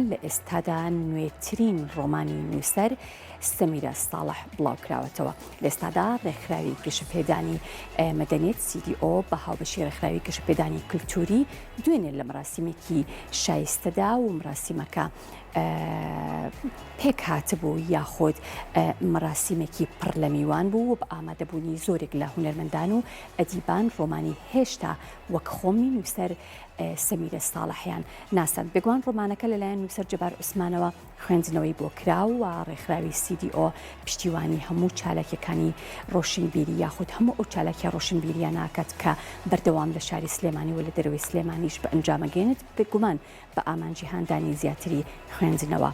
لە ئێستادا نوێترین ڕۆمانی نووسەر سەمیرە ساڵح بڵاوکراوەتەوە. لە ئێستادا ڕێکخراوی گەشەپێدانی مەدەنیێت CDO بە هاوبەشی ڕێکخراوی گەشەپێدانی کللتوری دوێنێ لە مراسیمێکی شایستەدا و مراسیمەکە پێک هاتبوو یاخۆت مراسیمێکی پڕ لە میوان بوو و بە ئامادەبوونی زۆرێک لە هونەرمەندان و ئەدیبان ڕۆمانی هێشتا وەک خۆمی نووسەر سەمیرە ساڵحیان ناسان. بێگومان ڕۆمانەکە لەلایەن نووسەر جەبار عوسمانەوە خوێندنەوەی بۆ کراو و ڕێکخراوی CDO پشتیوانی هەموو چالاکیەکانی ڕۆشنبیری یاخود هەموو ئەو چالاکیە ڕۆشنبیریان ناکات کە بەردەوام لە شاری سلێمانی و لە دەروی سلێمانیش بە ئەنجامەگەێنێت بێگومان بە ئامانجی هاندانی زیاتری خوێندنەوە.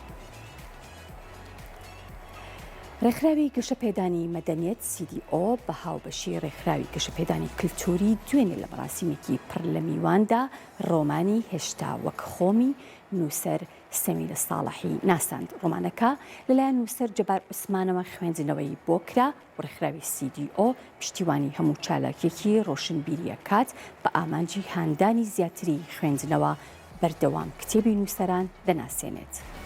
ڕێکخراوی گەشەپێدانی مەدەنیێت CDO بە هاوبەشی ڕێکخراوی گەشەپێدانی کللتوری دوێنێ لە مراسیمێکی پڕ لە میواندا ڕۆمانی هێشتا وەک خۆمی نووسەر سەمیرە ساڵحی ناساند. ڕۆمانەکە لەلایەن نووسەر جەبار عوسمانەوە خوێندنەوەی بۆ کرا و ڕێکخراوی CDO پشتیوانی هەموو چالاکیەکی ڕۆشنبیریە کات بە ئامانجی هاندانی زیاتری خوێندنەوە بەردەوام کتێبی نووسەران دەناسێنێت.